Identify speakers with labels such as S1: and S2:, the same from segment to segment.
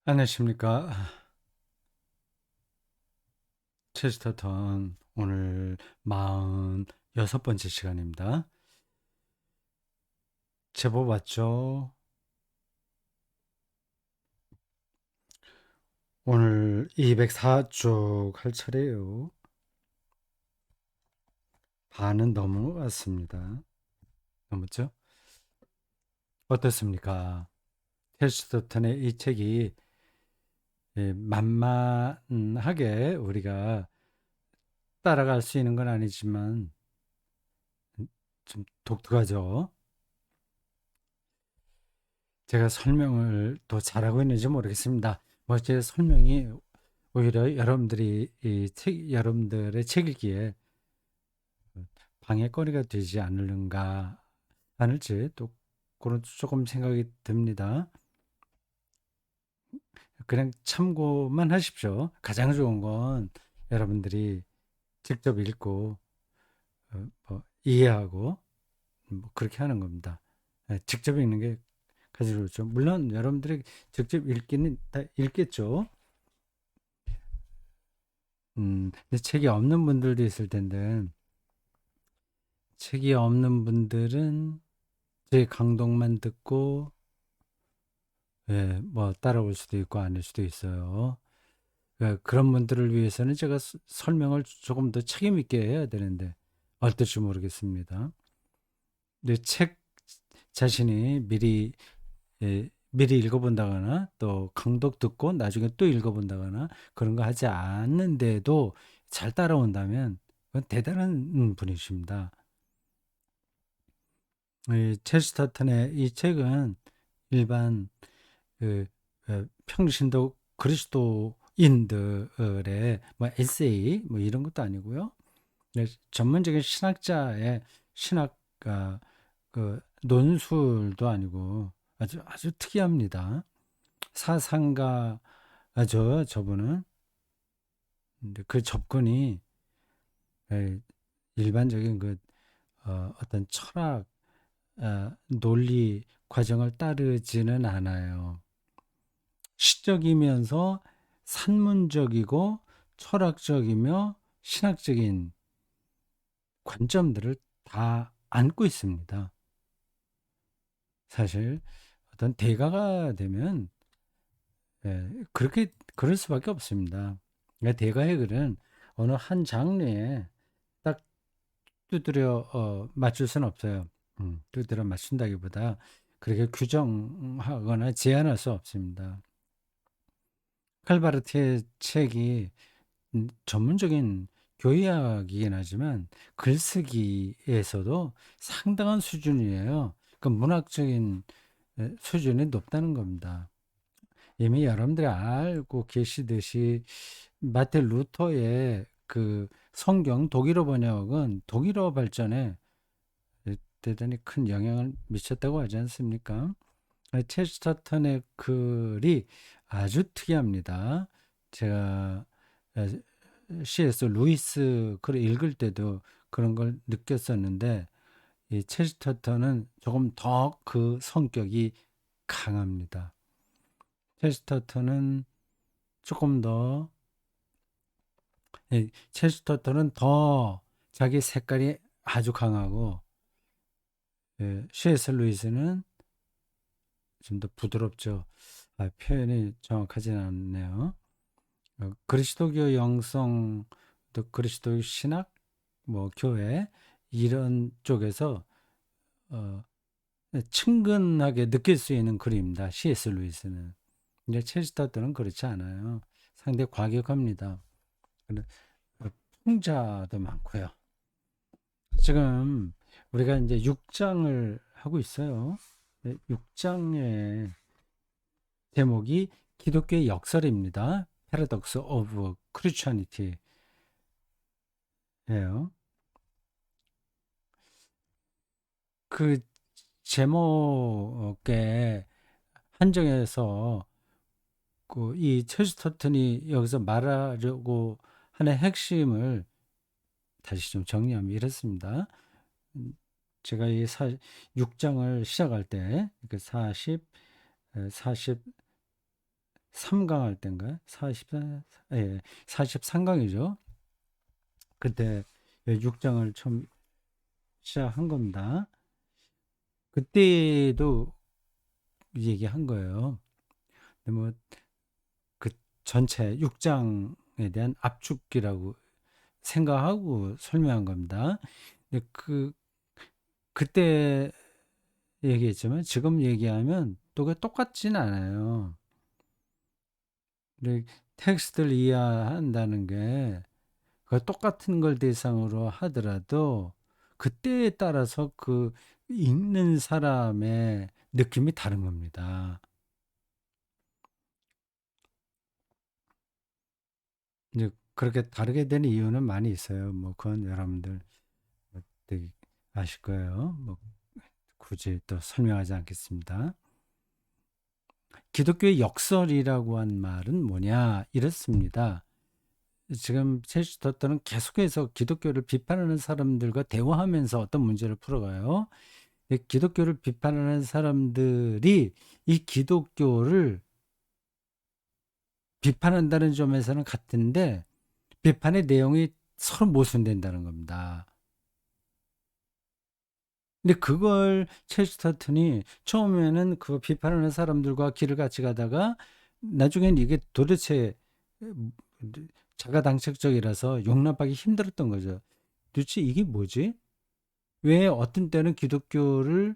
S1: 안녕하십니까. 체스터턴 오늘 46번째 시간입니다. 제법 왔죠? 오늘 204쪽 할 차례예요. 반은 넘어갔습니다. 넘었죠? 어떻습니까? 체스터턴의 이 책이 만만하게 우리가 따라갈 수 있는 건 아니지만 좀 독특하죠? 제가 설명을 더 잘하고 있는지 모르겠습니다. 뭐 제 설명이 오히려 여러분들이 여러분들의 책 읽기에 방해거리가 되지 않을는가 않을지 또 그런 조금 생각이 듭니다. 그냥 참고만 하십시오. 가장 좋은 건 여러분들이 직접 읽고 뭐 이해하고 뭐 그렇게 하는 겁니다. 직접 읽는 게 가장 좋죠. 물론 여러분들이 직접 읽기는 다 읽겠죠. 근데 책이 없는 분들도 있을 텐데 책이 없는 분들은 제 강독만 듣고 뭐 따라올 수도 있고 아닐 수도 있어요. 그런 분들을 위해서는 제가 설명을 조금 더 책임 있게 해야 되는데 어떨지 모르겠습니다. 근데 책 자신이 미리 읽어본다거나 또 강독 듣고 나중에 또 읽어본다거나 그런 거 하지 않는데도 잘 따라온다면 그건 대단한 분이십니다. 체스터턴의 이 책은 일반 그 평신도 그리스도인들의 뭐 에세이 뭐 이런 것도 아니고요. 전문적인 신학자의 신학 그 논술도 아니고 아주 특이합니다. 사상가죠, 저분은. 근데 그 접근이 에, 일반적인 어떤 철학 논리 과정을 따르지는 않아요. 시적이면서 산문적이고 철학적이며 신학적인 관점들을 다 안고 있습니다. 사실 어떤 대가가 되면 그렇게 그럴 수밖에 없습니다. 그러니까 대가의 글은 어느 한 장르에 딱 두드려 맞출 수는 없어요. 두드려 맞춘다기보다 그렇게 규정하거나 제한할 수 없습니다. 칼바르트의 책이 전문적인 교의학이긴 하지만 글쓰기에서도 상당한 수준이에요. 그 문학적인 수준이 높다는 겁니다. 이미 여러분들이 알고 계시듯이 마틴 루터의 그 성경 독일어 번역은 독일어 발전에 대단히 큰 영향을 미쳤다고 하지 않습니까? 체스터턴의 글이 아주 특이합니다. 제가 C.S. 루이스 글을 읽을 때도 그런 걸 느꼈었는데 이 체스터턴은 조금 더 그 성격이 강합니다. 체스터턴은 조금 더 체스터턴은 더 자기 색깔이 아주 강하고 C.S. 루이스는 좀 더 부드럽죠. 표현이 정확하지는 않네요. 그리스도교 영성, 또 그리스도 신학, 뭐 교회 이런 쪽에서 어, 친근하게 느낄 수 있는 글입니다. C.S. 루이스는. 근데 체스터턴은 그렇지 않아요. 상당히 과격합니다. 어, 풍자도 많고요. 지금 우리가 이제 6장을 하고 있어요. 6장의 제목이 기독교의 역설입니다. Paradox of Christianity예요. 그 제목에 한정해서 이 체스터턴이 여기서 말하려고 하는 핵심을 다시 좀 정리하면 이렇습니다. 제가 이 6장을 시작할 때, 40, 43, 43강 할 때인가요? 44, 예, 43강이죠. 그때 6장을 처음 시작한 겁니다. 그때도 얘기한 거예요. 근데 뭐 그 전체 6장에 대한 압축기라고 생각하고 설명한 겁니다. 근데 그때 얘기했지만 지금 얘기하면 또 그 똑같진 않아요. 근데 텍스트를 이해한다는 게 그 똑같은 걸 대상으로 하더라도 그때에 따라서 그 읽는 사람의 느낌이 다른 겁니다. 이제 그렇게 다르게 되는 이유는 많이 있어요. 뭐 그건 여러분들 되게 아실 거예요. 뭐 굳이 또 설명하지 않겠습니다. 기독교의 역설이라고 한 말은 뭐냐? 이렇습니다. 지금 체스터턴은 계속해서 기독교를 비판하는 사람들과 대화하면서 어떤 문제를 풀어가요. 기독교를 비판하는 사람들이 이 기독교를 비판한다는 점에서는 같은데 비판의 내용이 서로 모순된다는 겁니다. 근데 그걸 체스터턴이 처음에는 그 비판하는 사람들과 길을 같이 가다가 나중엔 이게 도대체 자가당착적이라서 용납하기 힘들었던 거죠. 도대체 이게 뭐지? 왜 어떤 때는 기독교를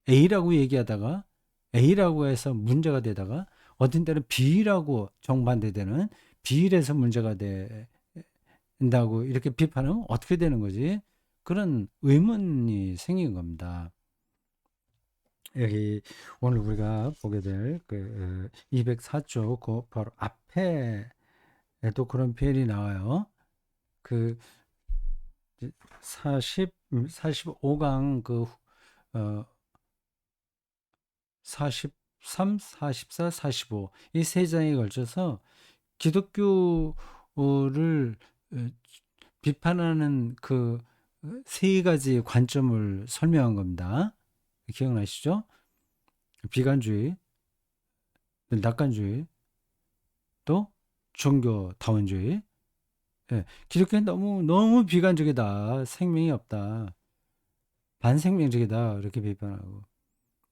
S1: A라고 얘기하다가 A라고 해서 문제가 되다가 어떤 때는 B라고 정반대되는 B에서 문제가 된다고 이렇게 비판하면 어떻게 되는 거지? 그런 의문이 생긴 겁니다. 여기 오늘 우리가 보게 될 204쪽 그 바로 앞에에도 그런 표현이 나와요. 그 45강 어, 43, 44, 45 이 세 장에 걸쳐서 기독교를 비판하는 그 세 가지 관점을 설명한 겁니다. 기억나시죠? 비관주의, 낙관주의, 또 종교다원주의. 예, 기독교는 너무 비관적이다. 생명이 없다. 반생명적이다. 이렇게 비판하고.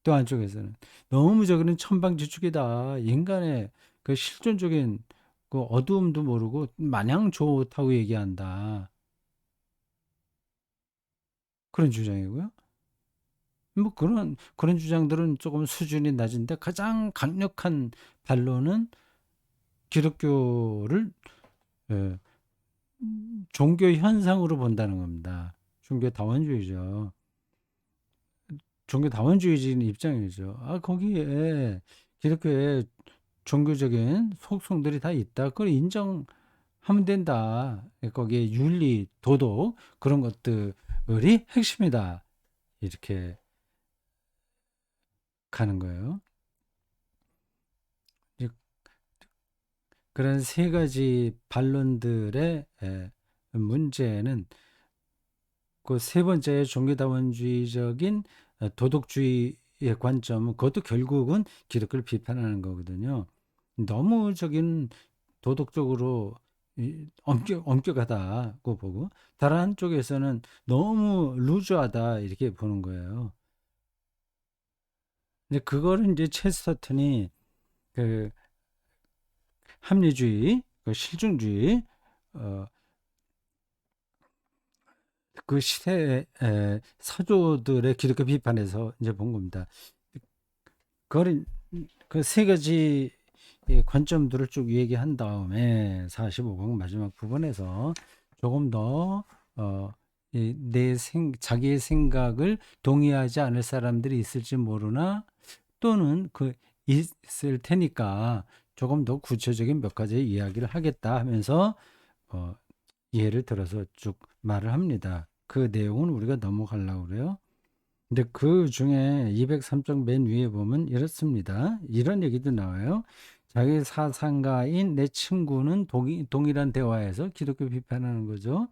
S1: 또 한쪽에서는 너무 저기는 천방지축이다. 인간의 그 실존적인 그 어두움도 모르고 마냥 좋다고 얘기한다. 그런 주장이고요. 뭐 그런 주장들은 조금 수준이 낮은데 가장 강력한 반론은 기독교를 예, 종교 현상으로 본다는 겁니다. 종교 다원주의죠. 종교 다원주의적인 입장이죠. 거기에 기독교에 종교적인 속성들이 다 있다. 그걸 인정하면 된다. 거기에 윤리, 도덕 그런 것들이 핵심이다. 이렇게 가는 거예요. 그런 세 가지 반론들의 문제는 그 세 번째 종교다원주의적인 도덕주의의 관점은 그것도 결국은 기독교를 비판하는 거거든요. 너무 저긴 도덕적으로 엄격하다고 보고 다른 한쪽에서는 너무 루즈하다 이렇게 보는 거예요. 근데 그거를 이제 체스터턴이 그 합리주의, 그 실증주의, 어, 그 시대의 사조들의 기독교 비판에서 이제 본 겁니다. 그걸 그 세 가지 관점들을 쭉 얘기한 다음에 45강 마지막 부분에서 조금 더 자기의 생각을 동의하지 않을 사람들이 있을지 모르나 또는 그 있을 테니까 조금 더 구체적인 몇 가지 이야기를 하겠다 하면서 예를 들어서 쭉 말을 합니다. 그 내용은 우리가 넘어가려고 그래요. 근데 그 중에 203쪽 맨 위에 보면 이렇습니다. 이런 얘기도 나와요. 자기 사상가인 내 친구는 동일한 대화에서 기독교 비판하는 거죠.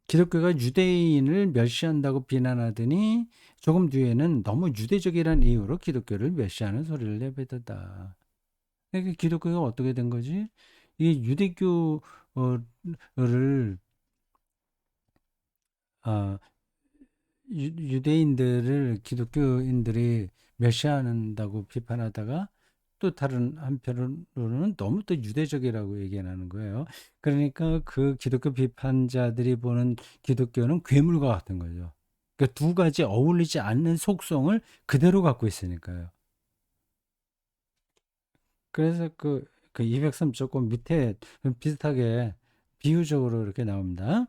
S1: 기독교가 유대인을 멸시한다고 비난하더니 조금 뒤에는 너무 유대적이라는 이유로 기독교를 멸시하는 소리를 내뱉었다. 이게 기독교가 어떻게 된 거지? 이 유대교를 아, 유대인들을 기독교인들이 멸시한다고 비판하다가 또 다른 한편으로는 너무 또 유대적이라고 얘기하는 거예요. 그러니까 그 기독교 비판자들이 보는 기독교는 괴물과 같은 거죠. 그 두 가지 어울리지 않는 속성을 그대로 갖고 있으니까요. 그래서 그 203 조금 밑에 비슷하게 비유적으로 이렇게 나옵니다.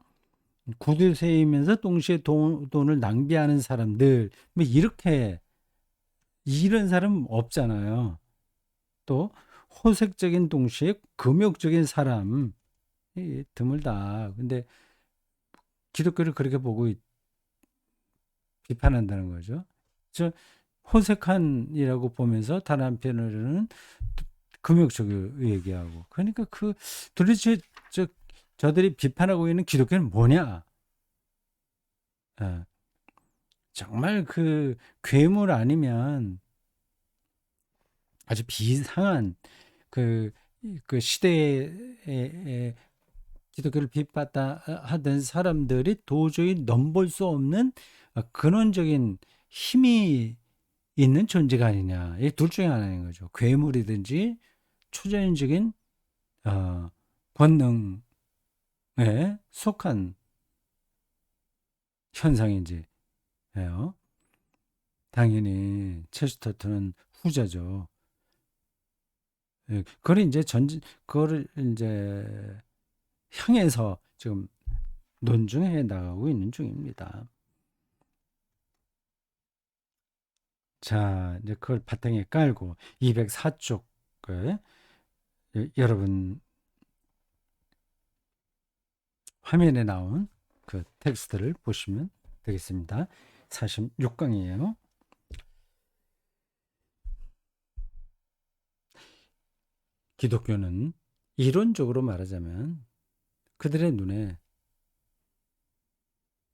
S1: 구두 세이면서 동시에 돈을 낭비하는 사람들, 뭐 이렇게 이런 사람 없잖아요. 또 호색적인 동시에 금욕적인 사람 드물다. 근데 기독교를 그렇게 보고 비판한다는 거죠. 저 호색한이라고 보면서 다른 한편으로는 금욕적으로 얘기하고. 그러니까 그 도대체 저들이 비판하고 있는 기독교는 뭐냐? 예, 정말 그 괴물 아니면 아주 비상한 그, 그 시대에 기독교를 비판하다 하던 사람들이 도저히 넘볼 수 없는 근원적인 힘이 있는 존재가 아니냐. 이 둘 중에 하나인 거죠. 괴물이든지 초자연적인 어, 권능에 속한 현상인지 예요. 당연히 체스터턴은 후자죠. 예, 그걸 이제 그거를 이제 향해서 지금 논증해 나가고 있는 중입니다. 자, 이제 그걸 바탕에 깔고 204쪽을 여러분 화면에 나온 그 텍스트를 보시면 되겠습니다. 46강이에요. 기독교는 이론적으로 말하자면 그들의 눈에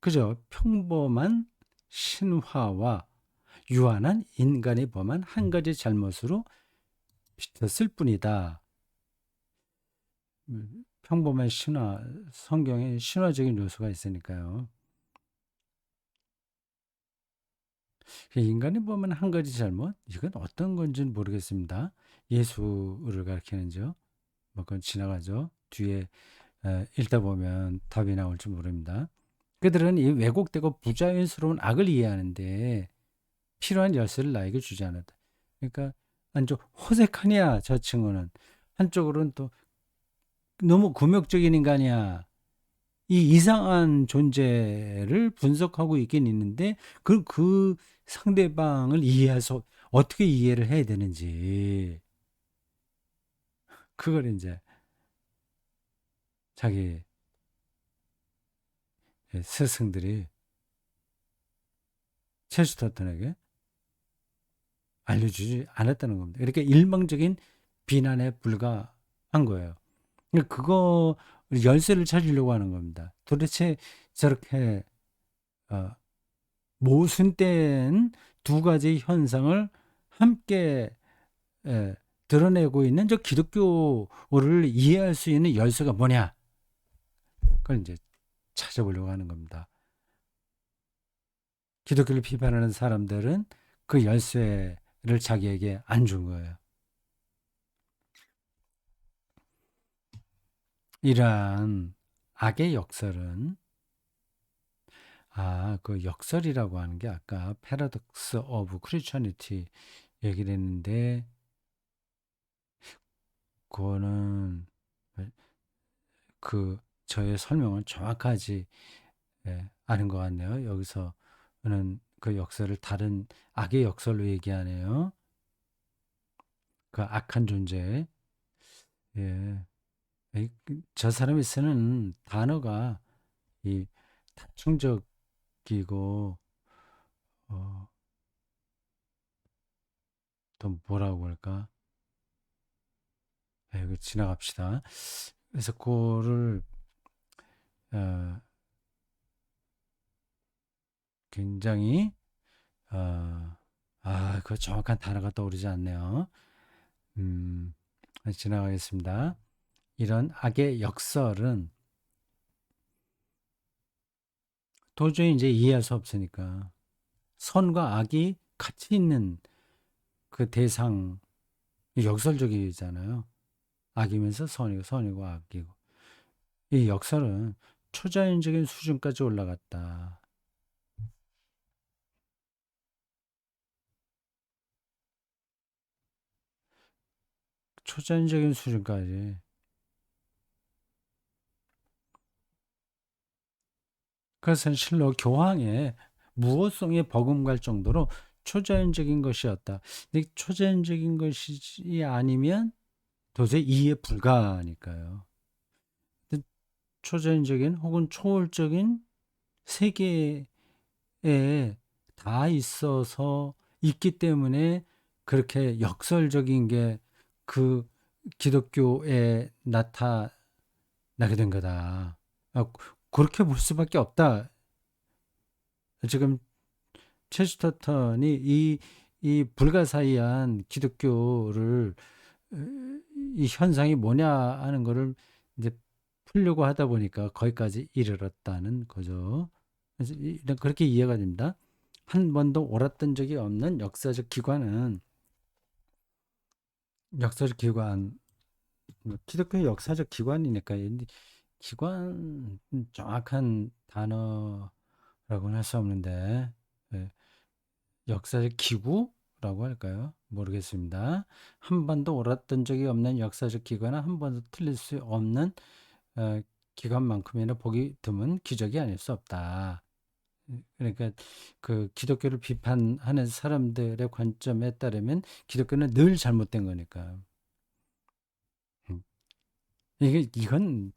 S1: 그저 평범한 신화와 유한한 인간이 범한 한 가지 잘못으로 비쳤을 뿐이다. 평범한 신화, 성경에 신화적인 요소가 있으니까요. 인간이 범한 한 가지 잘못, 이건 어떤 건지는 모르겠습니다. 예수를 가리키는죠. 뭐 그건 지나가죠. 뒤에 읽다 보면 답이 나올지 모릅니다. 그들은 이 왜곡되고 부자연스러운 악을 이해하는데 필요한 열쇠를 나에게 주지 않았다. 그러니까 한쪽 호색하냐 저 친구는 한쪽으로는 또 너무 굴욕적인 인간이야. 이 이상한 존재를 분석하고 있긴 있는데 그 상대방을 이해해서 어떻게 이해를 해야 되는지 그걸 이제 자기 스승들이 체스터턴에게 알려주지 않았다는 겁니다. 그러니까 일방적인 비난에 불과한 거예요. 그러니까 그거 열쇠를 찾으려고 하는 겁니다. 도대체 저렇게 어, 모순된 두 가지 현상을 함께 에, 드러내고 있는 저 기독교를 이해할 수 있는 열쇠가 뭐냐? 그걸 이제 찾아보려고 하는 겁니다. 기독교를 비판하는 사람들은 그 열쇠를 자기에게 안 준 거예요. 이러한 악의 역설은 그 역설이라고 하는 게 아까 패러독스 오브 크리스천니티 얘기를 했는데 그거는 그 저의 설명은 정확하지 않은 것 같네요. 여기서는 그 역설을 다른 악의 역설로 얘기하네요. 그 악한 존재. 예. 저 사람이 쓰는 단어가 이 다층적이고 어, 또 뭐라고 할까? 이거 지나갑시다. 그래서 그거를 어, 굉장히 그 정확한 단어가 떠오르지 않네요. 음, 지나가겠습니다. 이런 악의 역설은 도저히 이제 이해할 수 없으니까 선과 악이 같이 있는 그 대상 역설적이잖아요. 악이면서 선이고 선이고 악이고 이 역설은 초자연적인 수준까지 올라갔다. 초자연적인 수준까지. 그래서 실로 교황의 무호성에 버금갈 정도로 초자연적인 것이었다. 근데 초자연적인 것이 아니면 도저히 이해 불가니까요. 초자연적인 혹은 초월적인 세계에 다 있어서 있기 때문에 그렇게 역설적인 게 그 기독교에 나타나게 된 거다. 그렇게 볼 수밖에 없다. 지금 체스터턴이 이 불가사의한 기독교를 이 현상이 뭐냐 하는 거를 이제 풀려고 하다 보니까 거기까지 이르렀다는 거죠. 그래서 그렇게 이해가 됩니다. 한 번도 옳았던 적이 없는 역사적 기관은 역사적 기관, 기독교의 역사적 기관이니까 기관 정확한 단어라고는 할 수 없는데 예, 역사적 기구라고 할까요? 모르겠습니다. 한 번도 옳았던 적이 없는 역사적 기관은 한 번도 틀릴 수 없는 어, 기관만큼이나 보기 드문 기적이 아닐 수 없다. 그러니까 그 기독교를 비판하는 사람들의 관점에 따르면 기독교는 늘 잘못된 거니까. 음. 이건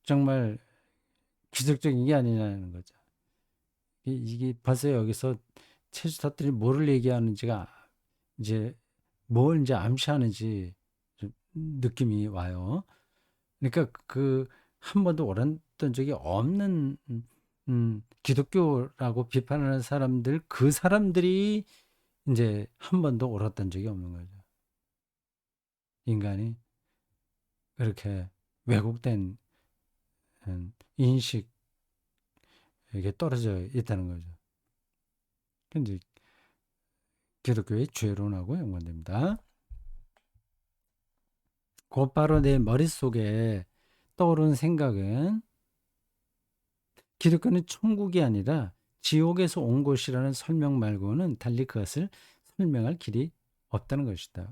S1: 정말 기적적인 게 아니냐는 거죠. 이게 벌써 여기서 체스터들이 뭐를 얘기하는지가 이제 뭘 이제 암시하는지 좀 느낌이 와요. 그러니까 그 한 번도 옳았던 적이 없는 기독교라고 비판하는 사람들 그 사람들이 이제 한 번도 옳았던 적이 없는 거죠. 인간이 그렇게 왜곡된 인식에게 떨어져 있다는 거죠. 근데 기독교의 죄론하고 연관됩니다. 곧바로 내 머릿속에 떠오른 생각은 기독교는 천국이 아니라 지옥에서 온 곳이라는 설명 말고는 달리 그것을 설명할 길이 없다는 것이다.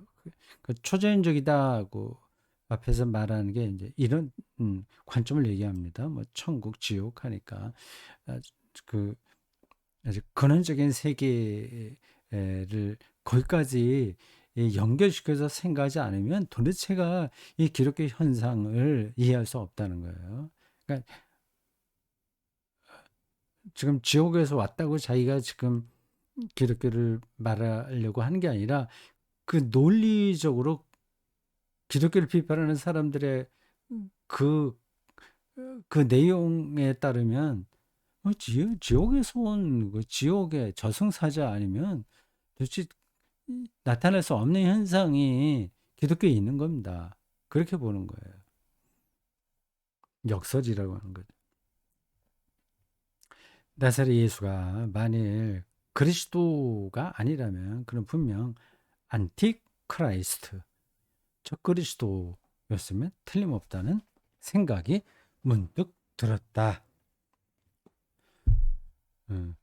S1: 그 초자연적이다고 앞에서 말하는 게 이제 이런 관점을 얘기합니다. 뭐 천국, 지옥 하니까 그 아주 근원적인 세계를 거기까지 연결시켜서 생각하지 않으면 도대체가 이 기독교 현상을 이해할 수 없다는 거예요. 그러니까 지금 지옥에서 왔다고 자기가 지금 기독교를 말하려고 하는 게 아니라 그 논리적으로 기독교를 비판하는 사람들의 그, 그 내용에 따르면 지옥에서 온 그 지옥의 저승사자 아니면 도대체 나타날 수 없는 현상이 기독교에 있는 겁니다. 그렇게 보는 거예요. 역설이라고 하는 거죠. 나사렛 예수가 만일 그리스도가 아니라면 그는 분명 안티크라이스트, 적그리스도였으면 틀림없다는 생각이 문득 들었다. 음,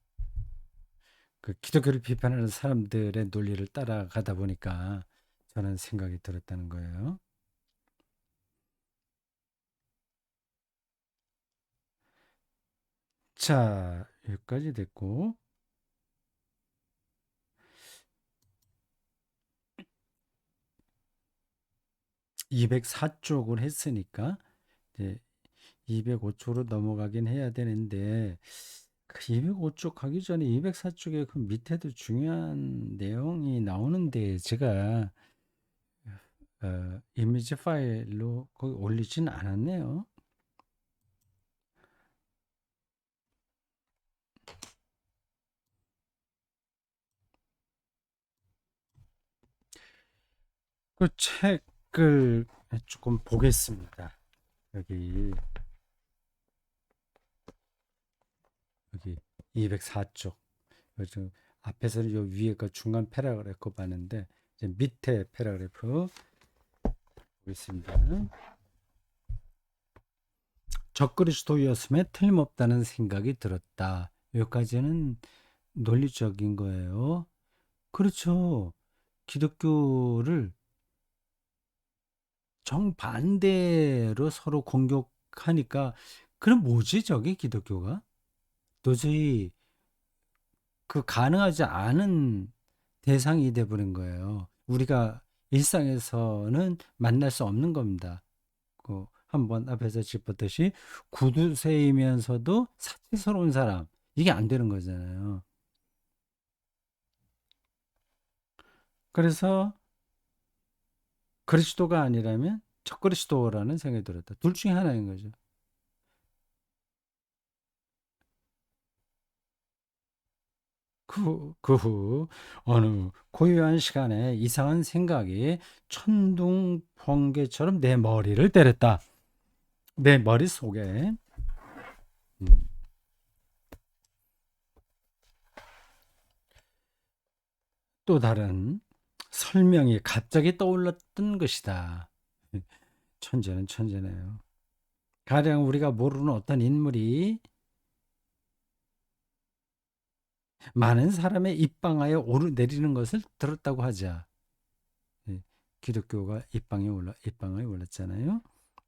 S1: 그 기독교를 비판하는 사람들의 논리를 따라가다 보니까 저는 생각이 들었다는 거예요. 자, 여기까지 됐고 204쪽을 했으니까 이제 205쪽으로 넘어가긴 해야 되는데 그 205쪽 가기 전에 204쪽에 그 밑에도 중요한 내용이 나오는데 제가 이미지 파일로 거기 올리진 않았네요. 그 책 책을 조금 보겠습니다. 여기 204쪽. 요즘 앞에서는 요 위에 그 중간 패러그래프 봤는데 이제 밑에 패러그래프 보겠습니다. 적그리스도였음에 틀림없다는 생각이 들었다. 여기까지는 논리적인 거예요. 그렇죠. 기독교를 정반대로 서로 공격하니까 그럼 뭐지 저게 기독교가? 도저히 그 가능하지 않은 대상이 돼버린 거예요. 우리가 일상에서는 만날 수 없는 겁니다. 그 한번 앞에서 짚었듯이 구두쇠이면서도 사치스러운 사람 이게 안 되는 거잖아요. 그래서 그리스도가 아니라면 적그리스도라는 생각이 들었다. 둘 중에 하나인 거죠. 그 후 어느 고요한 시간에 이상한 생각이 천둥 번개처럼 내 머리를 때렸다. 내 머릿속에 음, 또 다른 설명이 갑자기 떠올랐던 것이다. 천재는 천재네요. 가령 우리가 모르는 어떤 인물이 많은 사람의 입방아에 오르내리는 것을 들었다고 하자. 예, 기독교가 입방아에 올랐잖아요.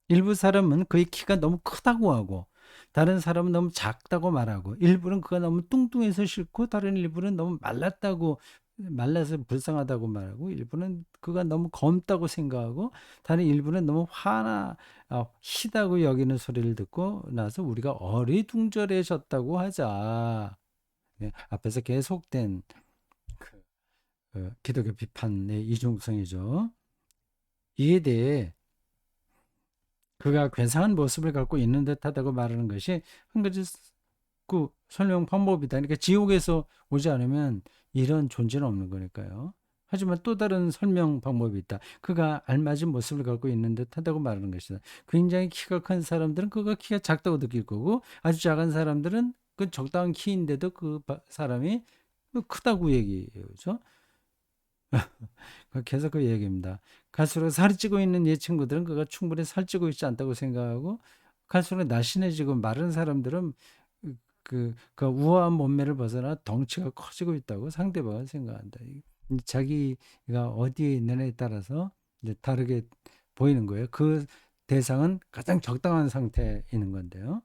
S1: 일부 사람은 그의 키가 너무 크다고 하고, 다른 사람은 너무 작다고 말하고, 일부는 그가 너무 뚱뚱해서 싫고, 다른 일부는 너무 말라서 불쌍하다고 말하고, 일부는 그가 너무 검다고 생각하고, 다른 일부는 너무 희다고 여기는 소리를 듣고 나서 우리가 어리둥절해졌다고 하자. 예, 앞에서 계속된 그, 기독교 비판의 이중성이죠. 이에 대해 그가 괴상한 모습을 갖고 있는 듯하다고 말하는 것이 한 가지 그 설명 방법이다. 그러니까 지옥에서 오지 않으면 이런 존재는 없는 거니까요. 하지만 또 다른 설명 방법이 있다. 그가 알맞은 모습을 갖고 있는 듯하다고 말하는 것이다. 굉장히 키가 큰 사람들은 그가 키가 작다고 느낄 거고 아주 작은 사람들은 그 적당한 키인데도 그 사람이 크다고 얘기해요. 그렇죠? 계속 그 얘기입니다. 갈수록 살이 찌고 있는 이 친구들은 그가 충분히 살찌고 있지 않다고 생각하고 갈수록 날씬해지고 마른 사람들은 그 우아한 몸매를 벗어나 덩치가 커지고 있다고 상대방은 생각한다. 자기가 어디에 있느냐에 따라서 이제 다르게 보이는 거예요. 그 대상은 가장 적당한 상태에 있는 건데요.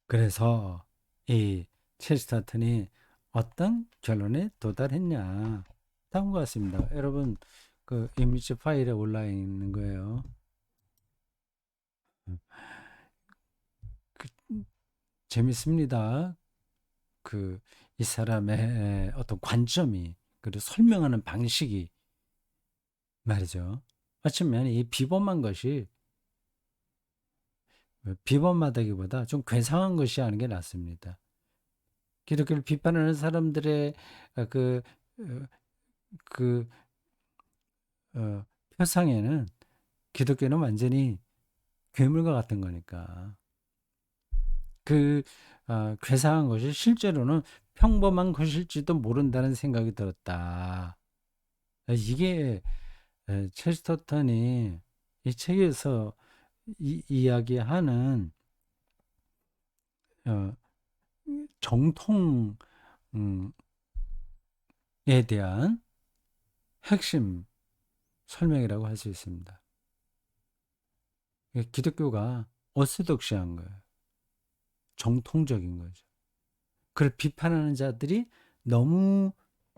S1: 그래서 이 체스터턴이 어떤 결론에 도달했냐? 다음과 같습니다. 여러분 그 이미지 파일에 올라 있는 거예요. 그, 재밌습니다. 그 이 사람의 어떤 관점이 그리고 설명하는 방식이 말이죠. 어쩌면 이 비범한 것이 비범하다기보다 좀 괴상한 것이 하는 게 낫습니다. 기독교를 비판하는 사람들의 어, 그, 어, 그 표상에는 기독교는 완전히 괴물과 같은 거니까 그 괴상한 것이 실제로는 평범한 것일지도 모른다는 생각이 들었다. 이게 체스터턴이 이 책에서 이야기하는 어, 정통에 대한 핵심 설명이라고 할 수 있습니다. 기독교가 어세독시한 거예요. 정통적인 거죠. 그걸 비판하는 자들이 너무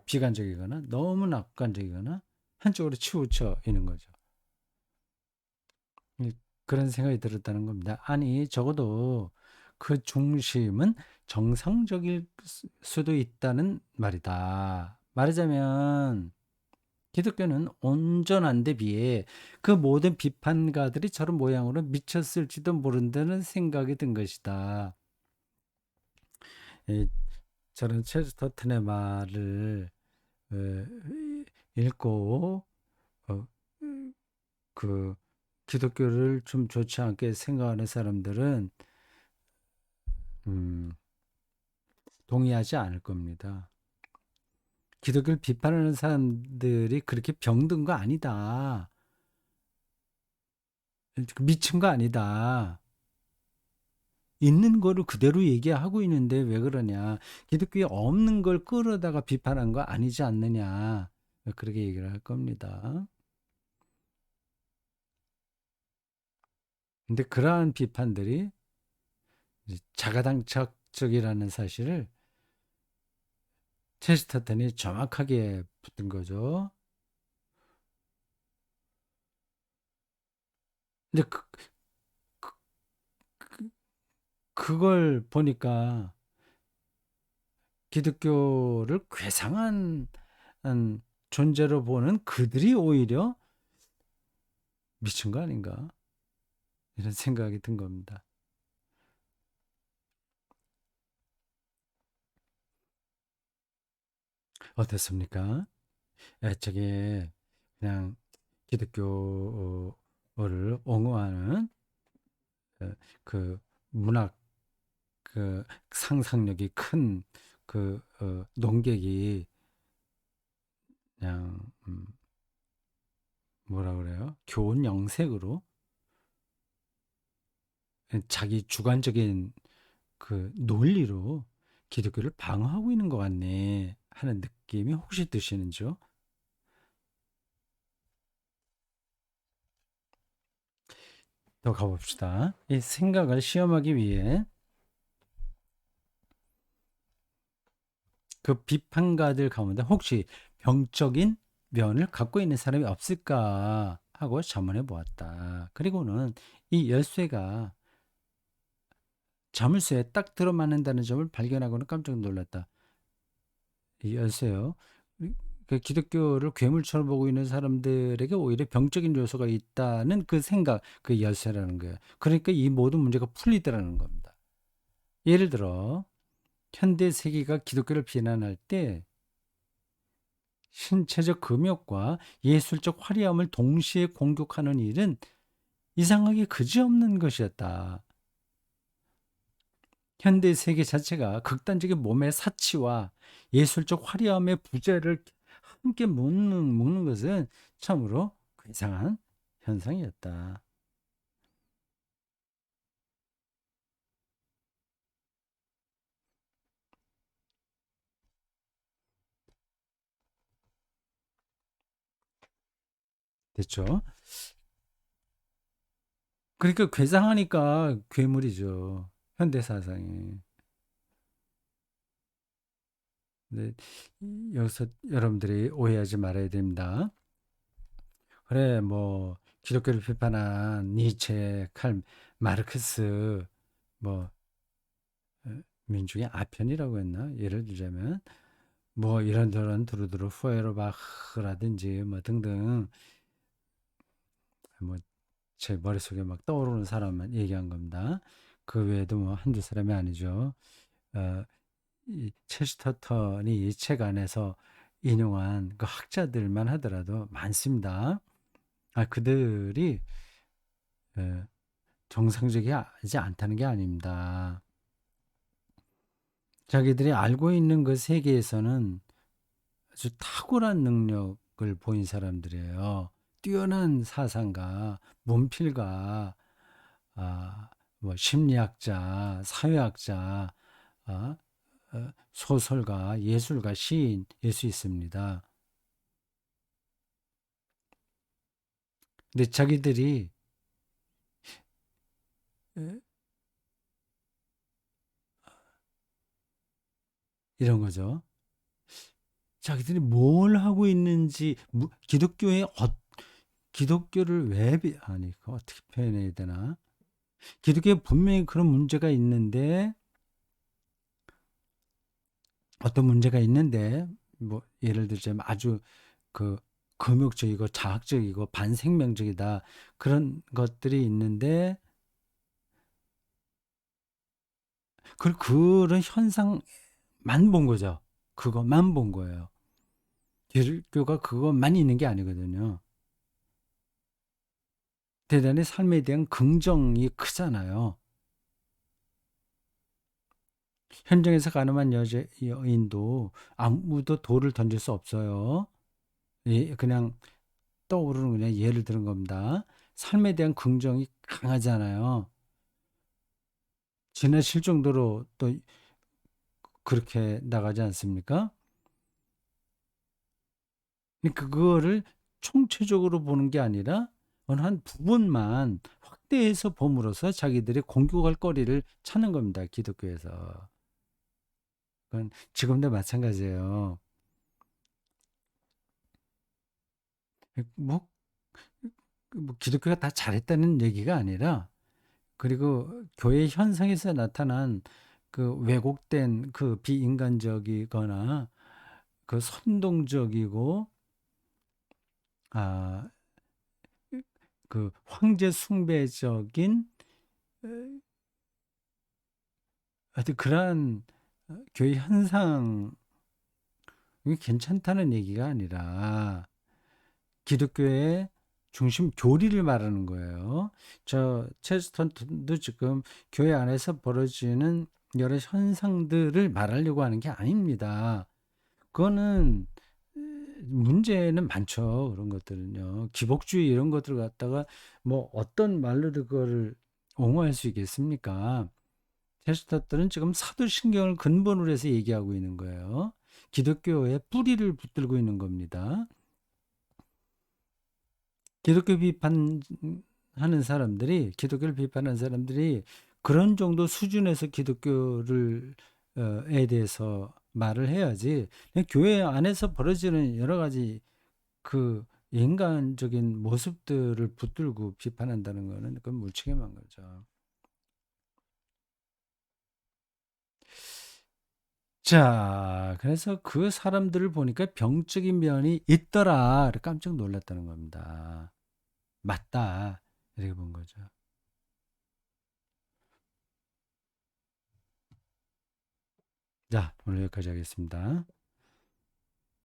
S1: 비관적이거나 너무 낙관적이거나 한쪽으로 치우쳐 있는 거죠. 그런 생각이 들었다는 겁니다. 아니, 적어도 그 중심은 정상적일 수도 있다는 말이다. 말하자면 기독교는 온전한 데 비해 그 모든 비판가들이 저런 모양으로 미쳤을지도 모른다는 생각이 든 것이다. 저는 체스터턴의 말을 읽고 어, 그 기독교를 좀 좋지 않게 생각하는 사람들은 음, 동의하지 않을 겁니다. 기독교를 비판하는 사람들이 그렇게 병든 거 아니다. 미친 거 아니다. 있는 거를 그대로 얘기하고 있는데 왜 그러냐. 기독교에 없는 걸 끌어다가 비판한 거 아니지 않느냐. 그렇게 얘기를 할 겁니다. 근데 그러한 비판들이 자가당착적이라는 사실을 체스터턴이 정확하게 붙은 거죠. 근데 그걸 보니까 기독교를 괴상한 존재로 보는 그들이 오히려 미친 거 아닌가? 이런 생각이 든 겁니다. 어떻습니까? 저게 그냥 기독교를 옹호하는 그 문학 그 상상력이 큰 그 논객이 그냥 뭐라 그래요? 교훈 영색으로 자기 주관적인 그 논리로 기독교를 방어하고 있는 것 같네 하는 느낌이 혹시 드시는지요? 더 가봅시다. 이 생각을 시험하기 위해 그 비판가들 가운데 혹시 병적인 면을 갖고 있는 사람이 없을까 하고 자문해 보았다. 그리고는 이 열쇠가 자물쇠에 딱 들어맞는다는 점을 발견하고는 깜짝 놀랐다. 이 열쇠요. 그 기독교를 괴물처럼 보고 있는 사람들에게 오히려 병적인 요소가 있다는 그 생각, 그 열쇠라는 거예요. 그러니까 이 모든 문제가 풀리더라는 겁니다. 예를 들어 현대 세계가 기독교를 비난할 때 신체적 금욕과 예술적 화려함을 동시에 공격하는 일은 이상하게 그지없는 것이었다. 현대 세계 자체가 극단적인 몸의 사치와 예술적 화려함의 부재를 함께 묶는 것은 참으로 이상한 현상이었다. 됐죠? 그러니까 괴상하니까 괴물이죠. 현대 사상이. 근데 여기서 여러분들이 오해하지 말아야 됩니다. 그래, 뭐 기독교를 비판한 니체, 마르크스, 뭐 민중의 아편이라고 했나? 예를 들자면 뭐 이런저런 두루두루 후에르바흐라든지 뭐 등등 뭐 제 머릿속에 막 떠오르는 사람만 얘기한 겁니다. 그 외에도 뭐 한두 사람이 아니죠. 어, 이 체스터턴이 이 책 안에서 인용한 그 학자들만 하더라도 많습니다. 그들이 에, 정상적이지 않다는 게 아닙니다. 자기들이 알고 있는 그 세계에서는 아주 탁월한 능력을 보인 사람들이에요. 뛰어난 사상가, 문필가, 아, 뭐 심리학자, 사회학자, 아, 소설가, 예술가, 시인일 수 있습니다. 근데 자기들이 에, 이런 거죠. 자기들이 뭘 하고 있는지 기독교를 아니 그 어떻게 표현해야 되나? 기독교에 분명히 그런 문제가 있는데 어떤 문제가 있는데 뭐 예를 들자면 아주 그 금욕적이고 자학적이고 반생명적이다 그런 것들이 있는데 그런 현상만 본 거죠. 그것만 본 거예요. 기독교가 그것만 있는 게 아니거든요. 대단히 삶에 대한 긍정이 크잖아요. 현장에서 가늠한 여인도 아무도 돌을 던질 수 없어요. 그냥 떠오르는 그냥 예를 들은 겁니다. 삶에 대한 긍정이 강하잖아요. 지나칠 정도로 또 그렇게 나가지 않습니까? 그거를 총체적으로 보는 게 아니라 어느 한 부분만 확대해서 봄으로써 자기들이 공격할 거리를 찾는 겁니다. 기독교에서. 그건 지금도 마찬가지예요. 뭐, 뭐 기독교가 다 잘했다는 얘기가 아니라 그리고 교회 현상에서 나타난 그 왜곡된 그 비인간적이거나 그 선동적이고 아, 그 황제 숭배적인 하여튼 그러한 교회 현상이 괜찮다는 얘기가 아니라 기독교의 중심 교리를 말하는 거예요. 저 체스턴도 지금 교회 안에서 벌어지는 여러 현상들을 말하려고 하는 게 아닙니다. 그거는 문제는 많죠. 그런 것들은요. 기복주의 이런 것들 갖다가 뭐 어떤 말로도 그거를 옹호할 수 있겠습니까? 체스터들은 지금 사도신경을 근본으로 해서 얘기하고 있는 거예요. 기독교의 뿌리를 붙들고 있는 겁니다. 기독교를 비판하는 사람들이 그런 정도 수준에서 기독교를 에 대해서 말을 해야지. 그냥 교회 안에서 벌어지는 여러 가지 그 인간적인 모습들을 붙들고 비판한다는 거는 그건 무책임한 거죠. 자, 그래서 그 사람들을 보니까 병적인 면이 있더라. 깜짝 놀랐다는 겁니다. 맞다. 이렇게 본 거죠. 자, 오늘 여기까지 하겠습니다.